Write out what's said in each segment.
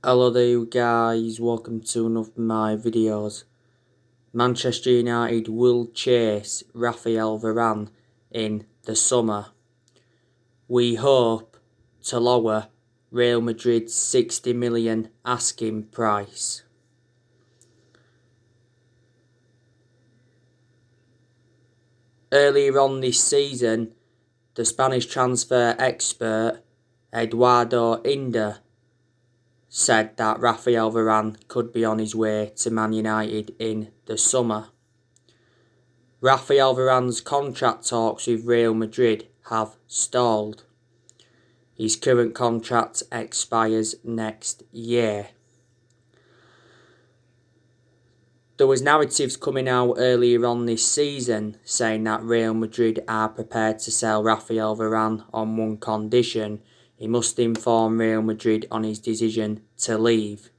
Hello there you guys, welcome to another of my videos. Manchester United will chase Rafael Varane in the summer. We hope to lower Real Madrid's 60 million asking price. Earlier on this season, the Spanish transfer expert Eduardo Inda said that Rafael Varane could be on his way to Man United in the summer. Rafael Varane's contract talks with Real Madrid have stalled. His current contract expires next year. There was narratives coming out earlier on this season saying that Real Madrid are prepared to sell Rafael Varane on one condition: he must inform Real Madrid on his decision to leave.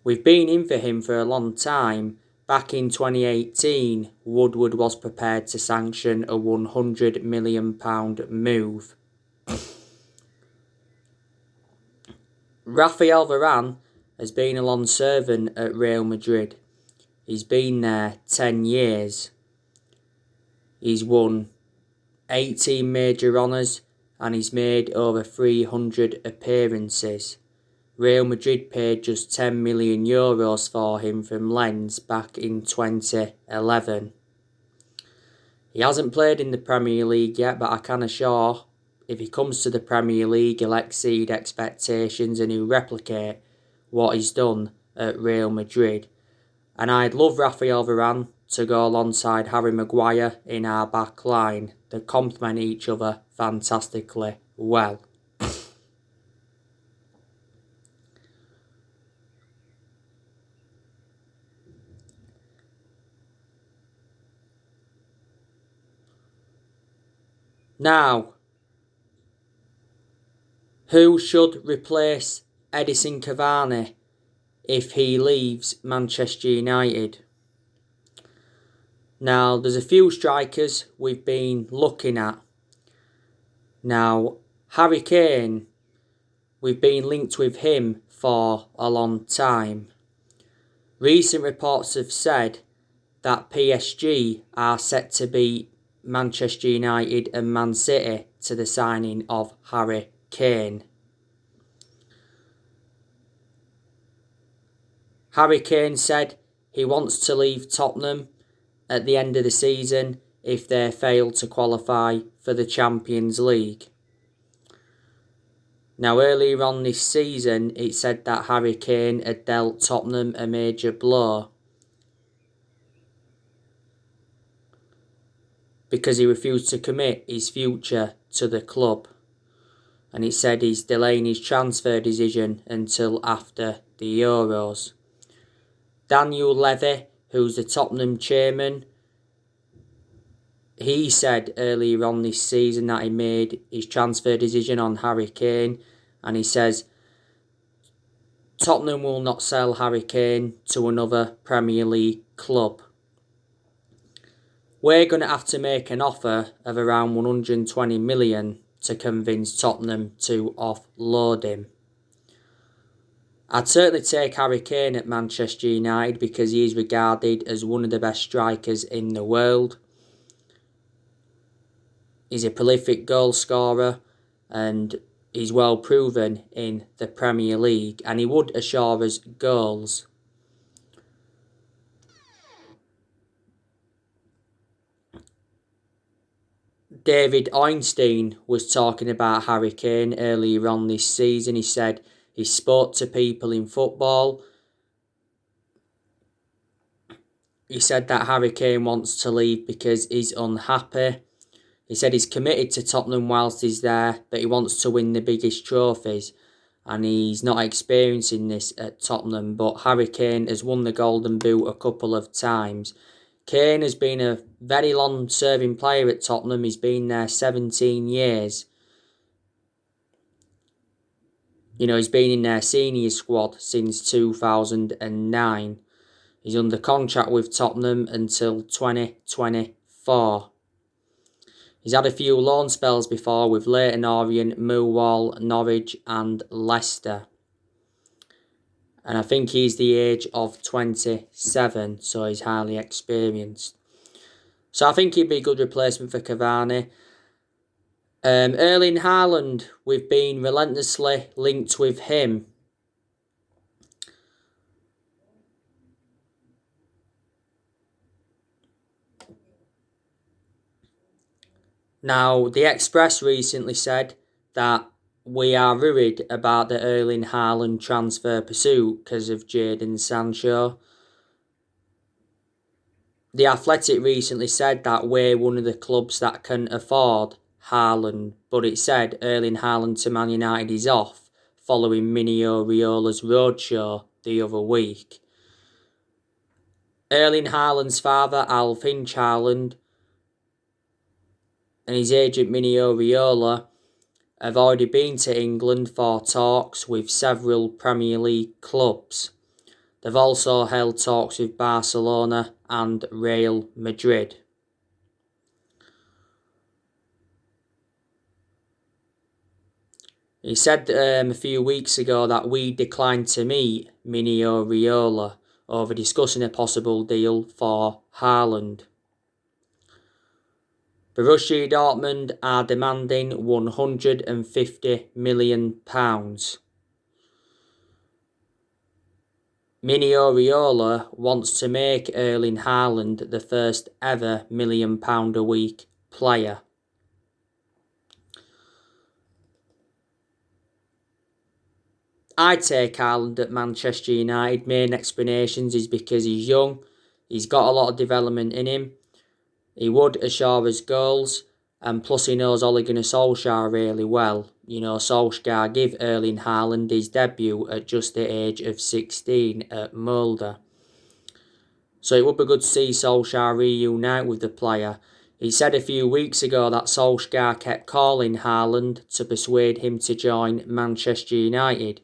We've been in for him for a long time. Back in 2018, Woodward was prepared to sanction a £100 million move. Rafael Varane has been a long servant at Real Madrid. He's been there 10 years. He's won 18 major honours and he's made over 300 appearances. Real Madrid paid just €10 million for him from Lens back in 2011. He hasn't played in the Premier League yet, but I can assure if he comes to the Premier League, he'll exceed expectations and he'll replicate what he's done at Real Madrid. And I'd love Rafael Varane to go alongside Harry Maguire in our back line. They complement each other fantastically well. Now, who should replace Edinson Cavani if he leaves Manchester United? Now, there's a few strikers we've been looking at. Now, Harry Kane, we've been linked with him for a long time. Recent reports have said that PSG are set to beat Manchester United and Man City to the signing of Harry Kane. Harry Kane said he wants to leave Tottenham at the end of the season if they fail to qualify for the Champions League. Now, earlier on this season, it said that Harry Kane had dealt Tottenham a major blow because he refused to commit his future to the club. And it said he's delaying his transfer decision until after the Euros. Daniel Levy, who's the Tottenham chairman, he said earlier on this season that he made his transfer decision on Harry Kane, and he says Tottenham will not sell Harry Kane to another Premier League club. We're going to have to make an offer of around 120 million to convince Tottenham to offload him. I'd certainly take Harry Kane at Manchester United because he is regarded as one of the best strikers in the world. He's a prolific goal scorer and he's well proven in the Premier League, and he would assure us goals. David Einstein was talking about Harry Kane earlier on this season. He said he spoke to people in football. He said that Harry Kane wants to leave because he's unhappy. He said he's committed to Tottenham whilst he's there, but he wants to win the biggest trophies. And he's not experiencing this at Tottenham. But Harry Kane has won the Golden Boot a couple of times. Kane has been a very long-serving player at Tottenham. He's been there 17 years. You know, he's been in their senior squad since 2009. He's under contract with Tottenham until 2024. He's had a few loan spells before with Leyton Orient, Millwall, Norwich and Leicester. And I think he's the age of 27, so he's highly experienced. So I think he'd be a good replacement for Cavani. Erling Haaland, we've been relentlessly linked with him. Now, the Express recently said that we are worried about the Erling Haaland transfer pursuit because of Jadon Sancho. The Athletic recently said that we're one of the clubs that can afford Haaland, but it said Erling Haaland to Man United is off following Mino Raiola's roadshow the other week. Erling Haaland's father, Alf Hinch Haaland, and his agent Mino Raiola have already been to England for talks with several Premier League clubs. They've also held talks with Barcelona and Real Madrid. He said a few weeks ago that we declined to meet Mino Raiola over discussing a possible deal for Haaland. Borussia Dortmund are demanding £150 million. Mino Raiola wants to make Erling Haaland the first ever £1 million a week player. I'd take Haaland at Manchester United. Main explanations is because he's young, he's got a lot of development in him, he would assure us goals, and plus he knows Ole Gunnar Solskjaer really well. You know, Solskjaer gave Erling Haaland his debut at just the age of 16 at Mulder. So it would be good to see Solskjaer reunite with the player. He said a few weeks ago that Solskjaer kept calling Haaland to persuade him to join Manchester United,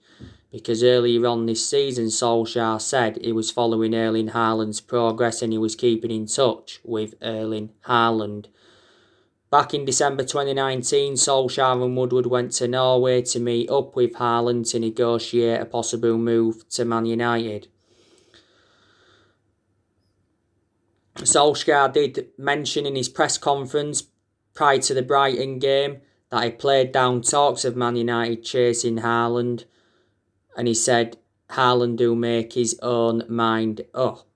because earlier on this season Solskjaer said he was following Erling Haaland's progress and he was keeping in touch with Erling Haaland. Back in December 2019, Solskjaer and Woodward went to Norway to meet up with Haaland to negotiate a possible move to Man United. Solskjaer did mention in his press conference prior to the Brighton game that he played down talks of Man United chasing Haaland, and he said Haaland will make his own mind up.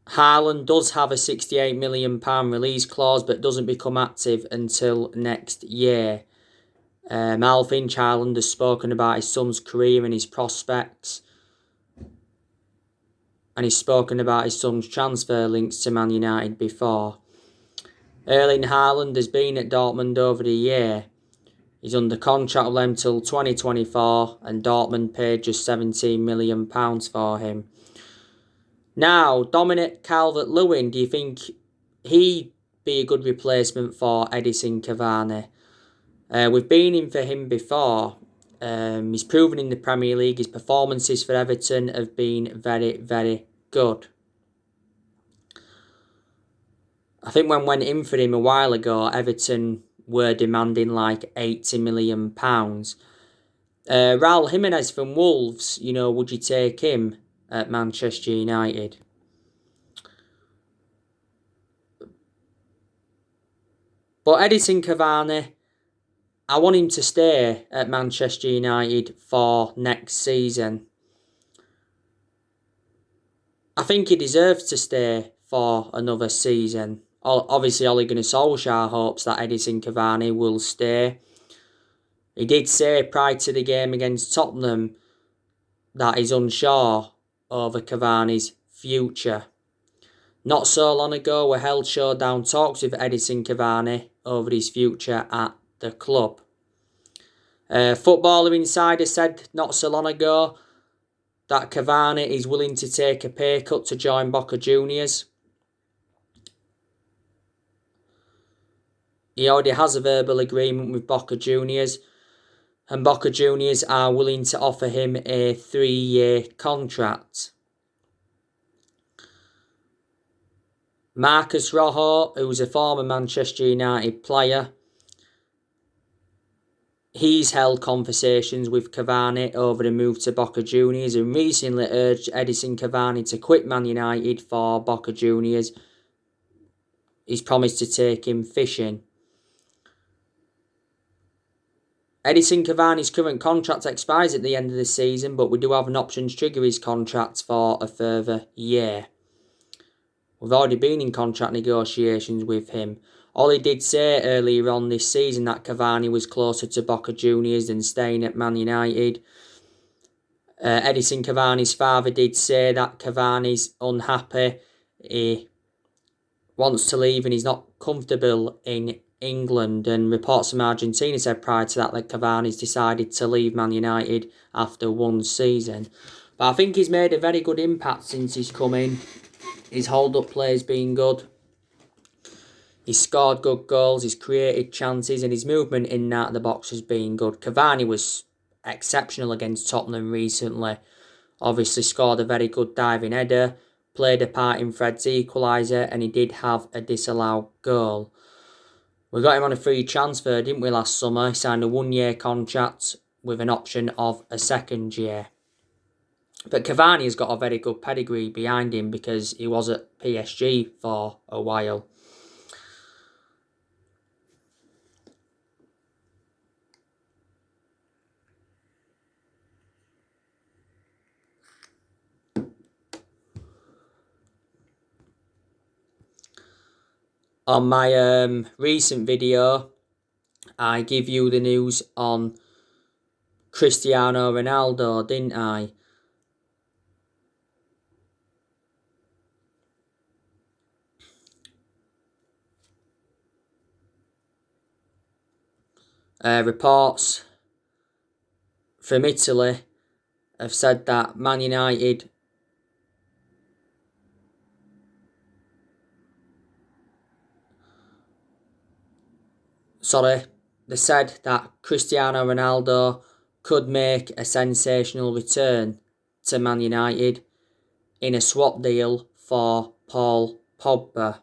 Haaland does have a £68 million release clause but doesn't become active until next year. Alf Hinch Haaland has spoken about his son's career and his prospects, and he's spoken about his son's transfer links to Man United before. Erling Haaland has been at Dortmund over the year. He's under contract with them till 2024 and Dortmund paid just £17 million for him. Now, Dominic Calvert-Lewin, do you think he'd be a good replacement for Edinson Cavani? We've been in for him before. He's proven in the Premier League. His performances for Everton have been very, very good. I think when went in for him a while ago, Everton were demanding like £80 million. Raul Jimenez from Wolves, you know, would you take him at Manchester United? But Edinson Cavani, I want him to stay at Manchester United for next season. I think he deserves to stay for another season. Obviously, Ole Gunnar Solskjaer hopes that Edinson Cavani will stay. He did say prior to the game against Tottenham that he's unsure over Cavani's future. Not so long ago, we held showdown talks with Edinson Cavani over his future at the club. Footballer Insider said not so long ago that Cavani is willing to take a pay cut to join Boca Juniors. He already has a verbal agreement with Boca Juniors, and Boca Juniors are willing to offer him a 3-year contract. Marcus Rojo, who's a former Manchester United player, He's held conversations with Cavani over the move to Boca Juniors and recently urged Edinson Cavani to quit Man United for Boca Juniors. He's promised to take him fishing. Edinson Cavani's current contract expires at the end of the season, but we do have an option to trigger his contract for a further year. We've already been in contract negotiations with him. Ollie did say earlier on this season that Cavani was closer to Boca Juniors than staying at Man United. Edinson Cavani's father did say that Cavani's unhappy. He wants to leave and he's not comfortable in England. And reports from Argentina said prior to that Cavani's decided to leave Man United after one season. But I think he's made a very good impact since he's come in. His hold-up play has been good. He's scored good goals, he's created chances, and his movement in and out of the box has been good. Cavani was exceptional against Tottenham recently. Obviously scored a very good diving header, played a part in Fred's equaliser, and he did have a disallowed goal. We got him on a free transfer, didn't we, last summer? He signed a 1-year contract with an option of a second year. But Cavani has got a very good pedigree behind him because he was at PSG for a while. On my recent video, I give you the news on Cristiano Ronaldo, didn't I? Reports from Italy have said that Man United they said that Cristiano Ronaldo could make a sensational return to Man United in a swap deal for Paul Pogba.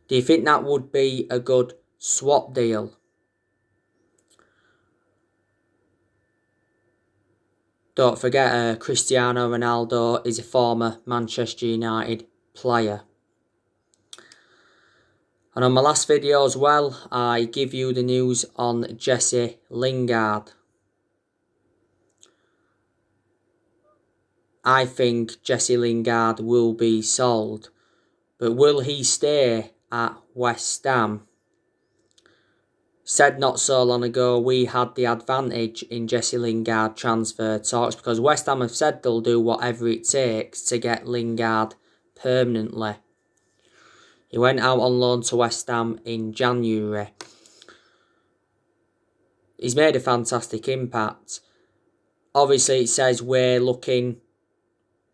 Do you think that would be a good swap deal? Don't forget, Cristiano Ronaldo is a former Manchester United player. And on my last video as well, I give you the news on Jesse Lingard. I think Jesse Lingard will be sold. But will he stay at West Ham? Said not so long ago we had the advantage in Jesse Lingard transfer talks because West Ham have said they'll do whatever it takes to get Lingard permanently. He went out on loan to West Ham in January. He's made a fantastic impact. Obviously, it says we're looking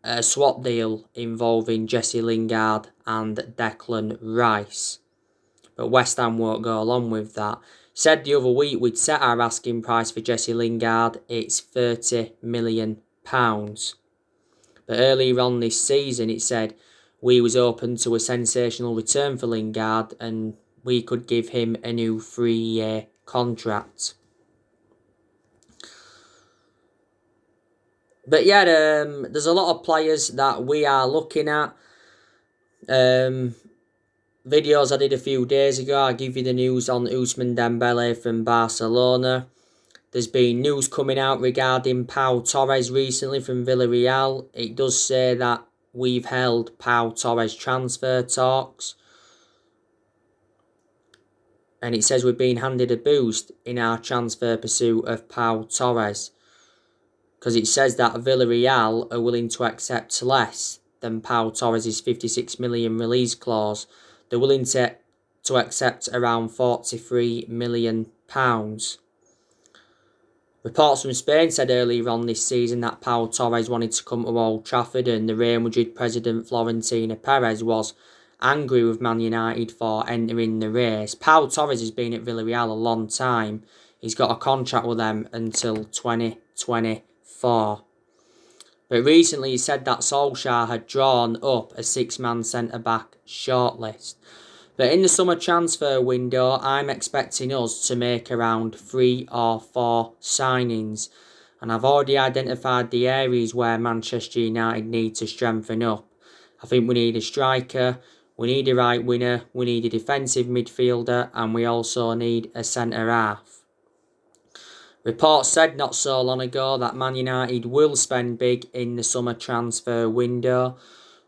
at a swap deal involving Jesse Lingard and Declan Rice. But West Ham won't go along with that. Said the other week we'd set our asking price for Jesse Lingard. It's £30 million. But earlier on this season, it said we was open to a sensational return for Lingard and we could give him a new 3-year contract. But yeah, there's a lot of players that we are looking at. Videos I did a few days ago, I give you the news on Ousmane Dembele from Barcelona. There's been news coming out regarding Pau Torres recently from Villarreal. It does say that we've held Pau Torres transfer talks. And it says we've been handed a boost in our transfer pursuit of Pau Torres. Because it says that Villarreal are willing to accept less than Pau Torres' 56 million release clause. They're willing to accept around £43 million. Reports from Spain said earlier on this season that Pau Torres wanted to come to Old Trafford and the Real Madrid president Florentino Perez was angry with Man United for entering the race. Pau Torres has been at Villarreal a long time. He's got a contract with them until 2024. But recently he said that Solskjaer had drawn up a 6-man centre-back shortlist. But in the summer transfer window, I'm expecting us to make around 3 or 4 signings. And I've already identified the areas where Manchester United need to strengthen up. I think we need a striker, we need a right winger, we need a defensive midfielder, and we also need a centre half. Reports said not so long ago that Man United will spend big in the summer transfer window,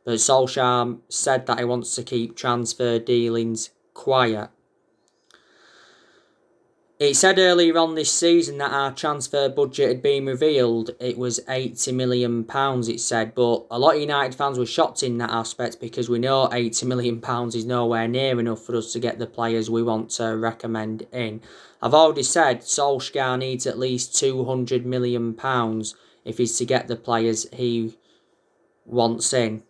but Solskjaer said that he wants to keep transfer dealings quiet. It said earlier on this season that our transfer budget had been revealed. It was £80 million, it said, but a lot of United fans were shocked in that aspect because we know £80 million is nowhere near enough for us to get the players we want to recommend in. I've already said Solskjaer needs at least £200 million if he's to get the players he wants in.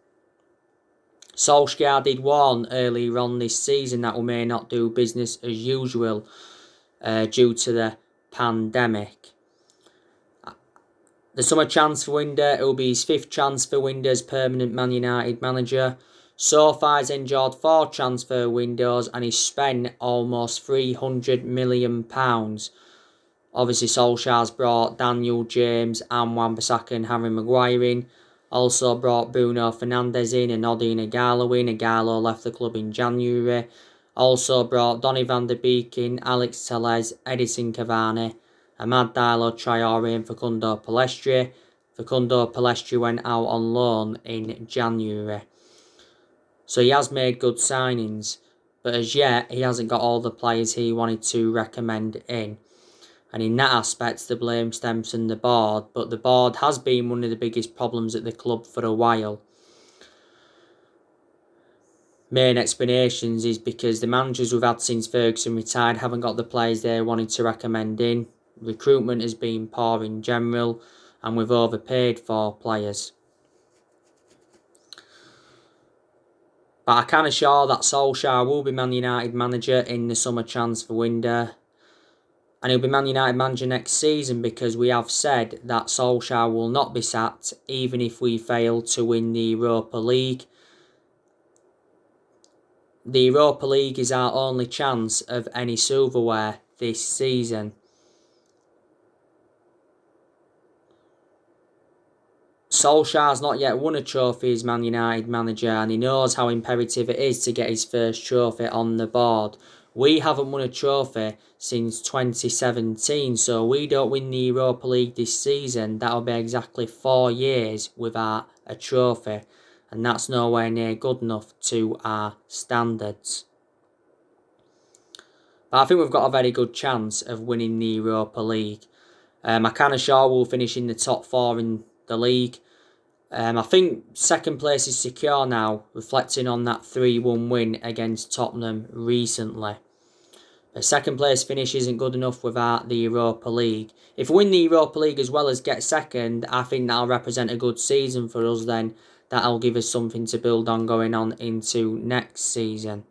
Solskjaer did warn earlier on this season that we may not do business as usual due to the pandemic. The summer transfer window, it will be his 5th transfer window as permanent Man United manager. So far he's enjoyed 4 transfer windows and he's spent almost £300 million. Obviously Solskjaer's brought Daniel James and Wan-Bissaka and Harry Maguire in. Also brought Bruno Fernandes in and Odi Ighalo in. Ighalo left the club in January. Also brought Donny van der Beek in, Alex Telles, Edinson Cavani, Amad Diallo Traore and Facundo Pellistri. Facundo Pellistri went out on loan in January. So he has made good signings, but as yet he hasn't got all the players he wanted to recommend in. And in that aspect, the blame stems from the board, but the board has been one of the biggest problems at the club for a while. Main explanations is because the managers we've had since Ferguson retired haven't got the players they wanted to recommend in. Recruitment has been poor in general, and we've overpaid for players. But I can assure that Solskjaer will be Man United manager in the summer transfer window. And he'll be Man United manager next season because we have said that Solskjaer will not be sacked even if we fail to win the Europa League. The Europa League is our only chance of any silverware this season. Solskjaer's not yet won a trophy as Man United manager and he knows how imperative it is to get his first trophy on the board. We haven't won a trophy since 2017, so we don't win the Europa League this season. That'll be exactly 4 years without a trophy, and that's nowhere near good enough to our standards. But I think we've got a very good chance of winning the Europa League. I can assure we'll finish in the top 4 in the league. I think second place is secure now, reflecting on that 3-1 win against Tottenham recently. A second place finish isn't good enough without the Europa League. If we win the Europa League as well as get second, I think that'll represent a good season for us then. That'll give us something to build on going on into next season.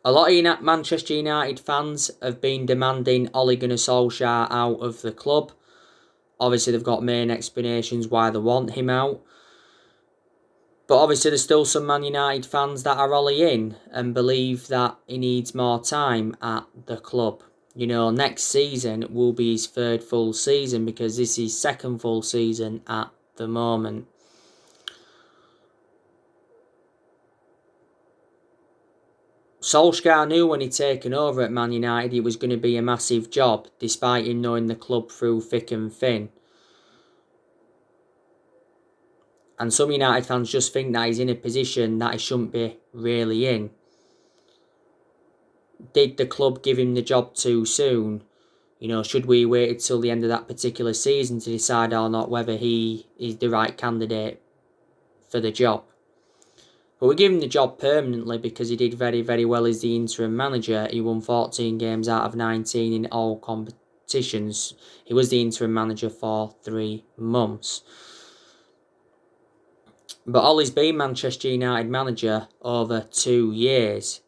A lot of Manchester United fans have been demanding Ole Gunnar Solskjaer out of the club. Obviously, they've got main explanations why they want him out. But obviously, there's still some Man United fans that are Ole in and believe that he needs more time at the club. You know, next season will be his 3rd full season because this is his 2nd full season at the moment. Solskjaer knew when he'd taken over at Man United it was going to be a massive job, despite him knowing the club through thick and thin. And some United fans just think that he's in a position that he shouldn't be really in. Did the club give him the job too soon? You know, should we wait until the end of that particular season to decide or not whether he is the right candidate for the job? But we give him the job permanently because he did very, very well as the interim manager. He won 14 games out of 19 in all competitions. He was the interim manager for 3 months. But Ole's been Manchester United manager over 2 years.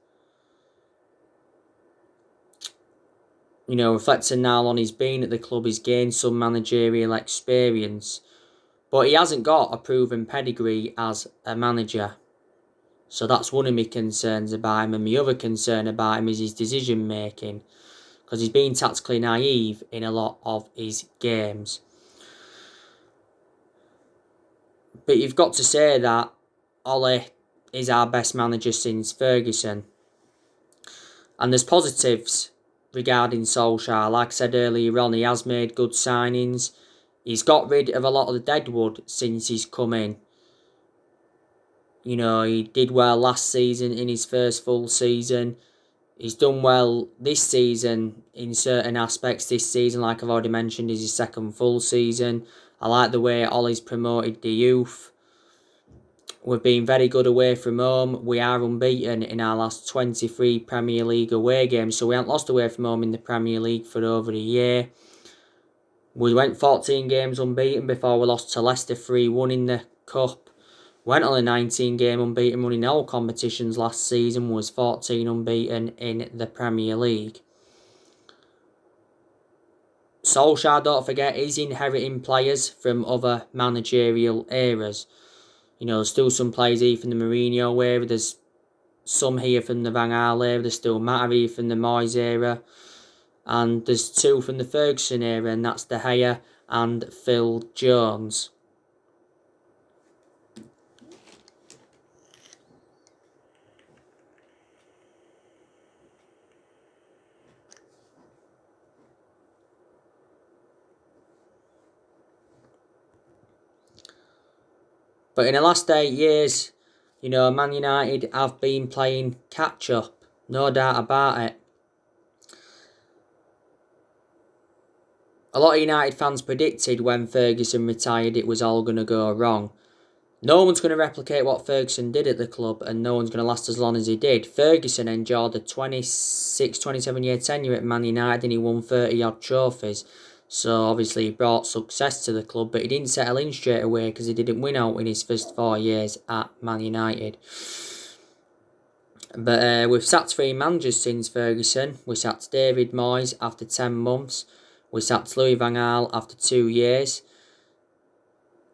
You know, reflecting now on his been at the club, he's gained some managerial experience. But he hasn't got a proven pedigree as a manager. So that's one of my concerns about him. And my other concern about him is his decision making, because he's been tactically naive in a lot of his games. But you've got to say that Ole is our best manager since Ferguson. And there's positives regarding Solskjaer. Like I said earlier on, he has made good signings. He's got rid of a lot of the deadwood since he's come in. You know, he did well last season in his first full season. He's done well this season in certain aspects. This season, like I've already mentioned, is his second full season. I like the way Ollie's promoted the youth. We've been very good away from home. We are unbeaten in our last 23 Premier League away games. So we haven't lost away from home in the Premier League for over a year. We went 14 games unbeaten before we lost to Leicester 3-1 in the Cup. Went on a 19-game unbeaten run in all competitions last season. Was 14 unbeaten in the Premier League. Solskjaer, don't forget, is inheriting players from other managerial eras. You know, there's still some players here from the Mourinho era. There's some here from the Van Gaal era. There's still Matter here from the Moyes era. And there's two from the Ferguson era, and that's De Gea and Phil Jones. But in the last 8 years, you know, Man United have been playing catch-up. No doubt about it. A lot of United fans predicted when Ferguson retired it was all going to go wrong. No one's going to replicate what Ferguson did at the club, and no one's going to last as long as he did. Ferguson enjoyed a 26, 27-year tenure at Man United, and he won 30-odd trophies. So obviously he brought success to the club, but he didn't settle in straight away because he didn't win out in his first 4 years at Man United. But we've sacked 3 managers since Ferguson. We sacked David Moyes after 10 months. We sacked Louis van Gaal after 2 years,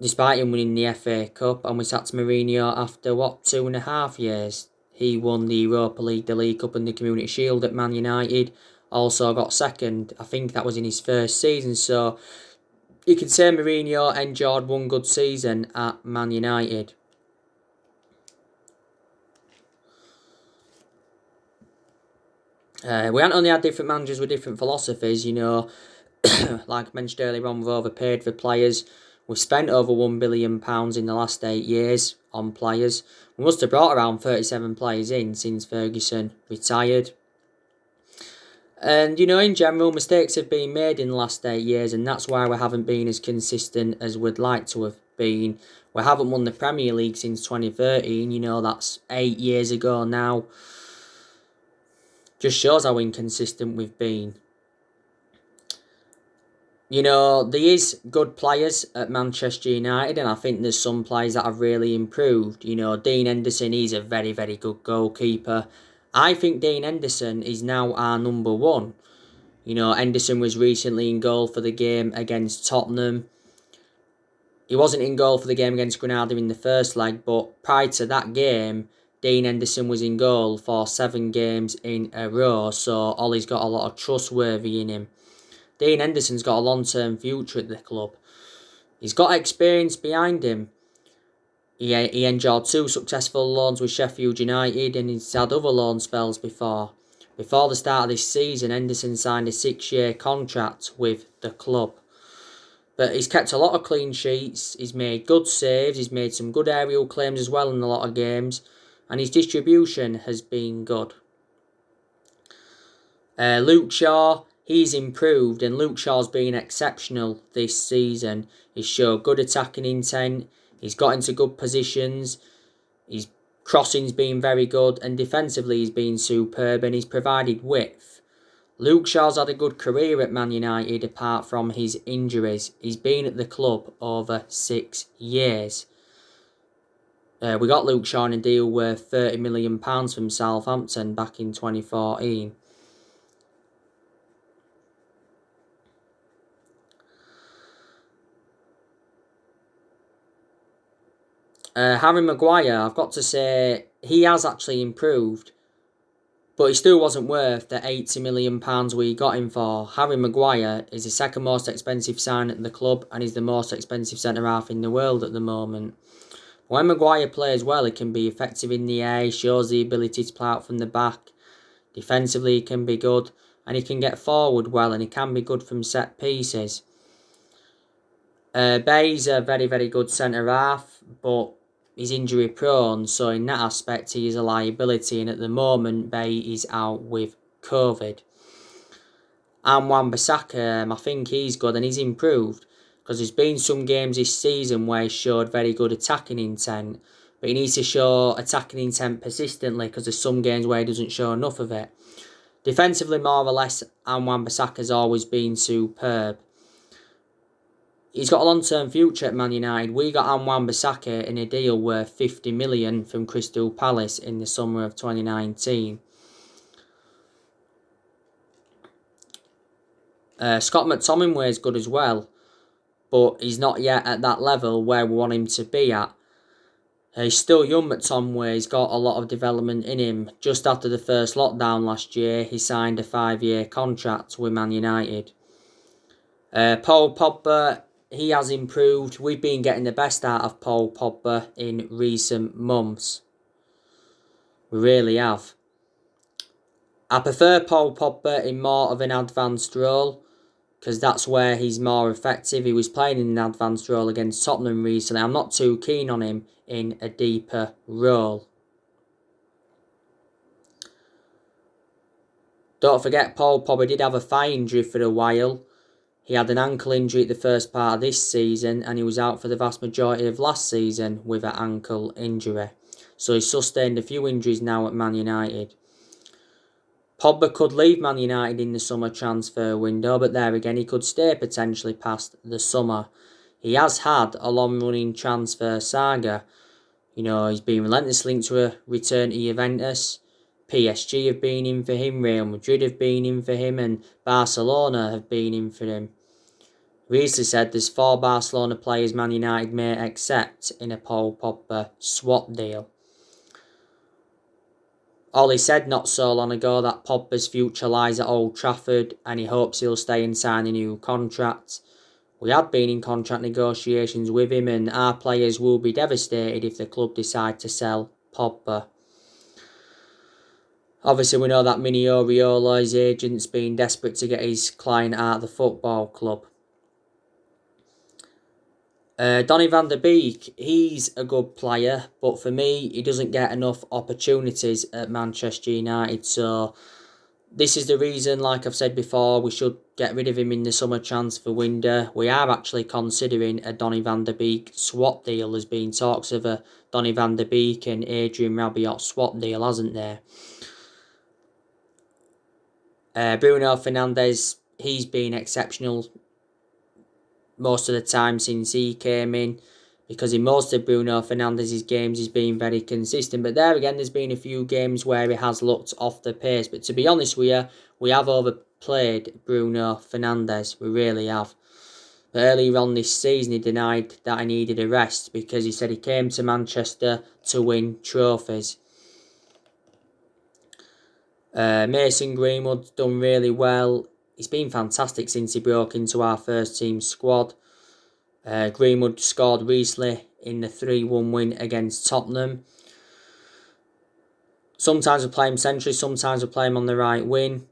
despite him winning the FA Cup. And we sacked Mourinho after, 2.5 years. He won the Europa League, the League Cup and the Community Shield at Man United. Also got second. I think that was in his first season. So you could say Mourinho enjoyed one good season at Man United. We haven't only had different managers with different philosophies, you know. Like I mentioned earlier on, we've overpaid for players. We've spent over £1 billion in the last 8 years on players. We must have brought around 37 players in since Ferguson retired. And, you know, in general, mistakes have been made in the last 8 years, and that's why we haven't been as consistent as we'd like to have been. We haven't won the Premier League since 2013, you know, that's 8 years ago now. Just shows how inconsistent we've been. You know, there is good players at Manchester United, and I think there's some players that have really improved. You know, Dean Henderson, he's a very, very good goalkeeper. I think Dean Henderson is now our number 1. You know, Henderson was recently in goal for the game against Tottenham. He wasn't in goal for the game against Granada in the first leg, but prior to that game, Dean Henderson was in goal for 7 games in a row, so Ollie's got a lot of trustworthy in him. Dean Henderson's got a long-term future at the club. He's got experience behind him. He enjoyed 2 successful loans with Sheffield United, and he's had other loan spells before. Before the start of this season, Henderson signed a 6-year contract with the club. But he's kept a lot of clean sheets, he's made good saves, he's made some good aerial claims as well in a lot of games, and his distribution has been good. Luke Shaw, he's improved, and Luke Shaw's been exceptional this season. He's showed good attacking intent, he's got into good positions, his crossing's been very good, and defensively he's been superb, and he's provided width. Luke Shaw's had a good career at Man United apart from his injuries. He's been at the club over 6 years. We got Luke Shaw in a deal worth £30 million from Southampton back in 2014. Harry Maguire, I've got to say, he has actually improved. But he still wasn't worth the £80 million we got him for. Harry Maguire is the second most expensive sign at the club and he's the most expensive centre-half in the world at the moment. When Maguire plays well, he can be effective in the air, he shows the ability to play out from the back. Defensively, he can be good and he can get forward well and he can be good from set pieces. Bay's a very, very good centre-half, but he's injury prone, so in that aspect he is a liability, and at the moment Bay is out with COVID. And Wan-Bissaka, I think he's good and he's improved, because there's been some games this season where he showed very good attacking intent, but he needs to show attacking intent persistently, because there's some games where he doesn't show enough of it. Defensively, more or less, and Wan-Bissaka's always been superb. He's got a long-term future at Man United. We got Wan-Bissaka in a deal worth 50 million from Crystal Palace in the summer of 2019. Scott McTominay is good as well, but he's not yet at that level where we want him to be at. He's still young, McTominay. He's got a lot of development in him. Just after the first lockdown last year, he signed a 5-year contract with Man United. Paul Pogba, he has improved. We've been getting the best out of Paul Pogba in recent months. We really have. I prefer Paul Pogba in more of an advanced role, because that's where he's more effective. He was playing in an advanced role against Tottenham recently. I'm not too keen on him in a deeper role. Don't forget, Paul Pogba did have a thigh injury for a while. He had an ankle injury at the first part of this season and he was out for the vast majority of last season with an ankle injury. So he's sustained a few injuries now at Man United. Pogba could leave Man United in the summer transfer window, but there again he could stay potentially past the summer. He has had a long-running transfer saga. You know, he's been relentlessly linked to a return to Juventus. PSG have been in for him, Real Madrid have been in for him, and Barcelona have been in for him. Recently said there's 4 Barcelona players Man United may accept in a Paul Pogba swap deal. Ollie said not so long ago that Pogba's future lies at Old Trafford and he hopes he'll stay and sign a new contract. We had been in contract negotiations with him and our players will be devastated if the club decide to sell Pogba. Obviously, we know that Mini Oriola, his agent's been desperate to get his client out of the football club. Donny van der Beek, he's a good player, but for me, he doesn't get enough opportunities at Manchester United. So, this is the reason, like I've said before, we should get rid of him in the summer transfer window. We are actually considering a Donny van der Beek swap deal. There's been talks of a Donny van der Beek and Adrian Rabiot swap deal, hasn't there? Bruno Fernandes, he's been exceptional most of the time since he came in, because in most of Bruno Fernandes' games he's been very consistent, but there again there's been a few games where he has looked off the pace. But to be honest with you, we have overplayed Bruno Fernandes, we really have. But earlier on this season he denied that he needed a rest because he said he came to Manchester to win trophies. Mason Greenwood's done really well. He's been fantastic since he broke into our first team squad. Greenwood scored recently in the 3-1 win against Tottenham. Sometimes we play him centrally, sometimes we play him on the right wing.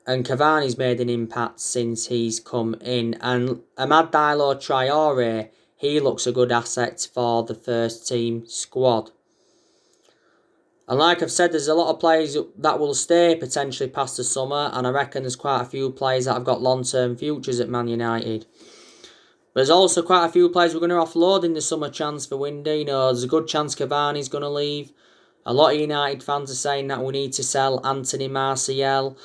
And Cavani's made an impact since he's come in. And Amad Diallo Traore, he looks a good asset for the first team squad. And like I've said, there's a lot of players that will stay potentially past the summer. And I reckon there's quite a few players that have got long-term futures at Man United. But there's also quite a few players we're going to offload in the summer transfer window. You know, there's a good chance Cavani's going to leave. A lot of United fans are saying that we need to sell Anthony Martial.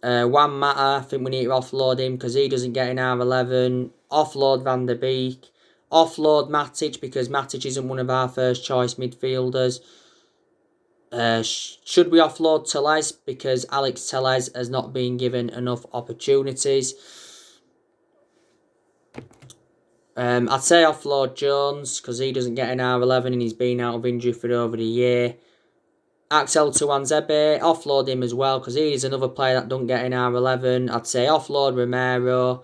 Juan Mata, I think we need to offload him because he doesn't get in our 11. Offload Van der Beek. Offload Matic because Matic isn't one of our first choice midfielders. Should we offload Tellez because Alex Tellez has not been given enough opportunities? I'd say offload Jones because he doesn't get an R11 and he's been out of injury for over a year. Axel Tuanzebe, offload him as well because he's another player that don't get an R11. I'd say offload Romero.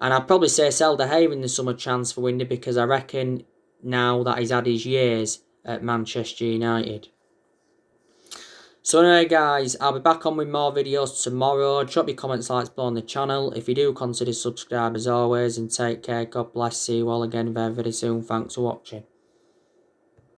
And I'd probably say sell De Gea in the summer transfer window because I reckon now that he's had his years at Manchester United. So anyway guys, I'll be back on with more videos tomorrow. Drop your comments, likes below on the channel. If you do, consider subscribe as always, and take care. God bless. See you all again very, very soon. Thanks for watching.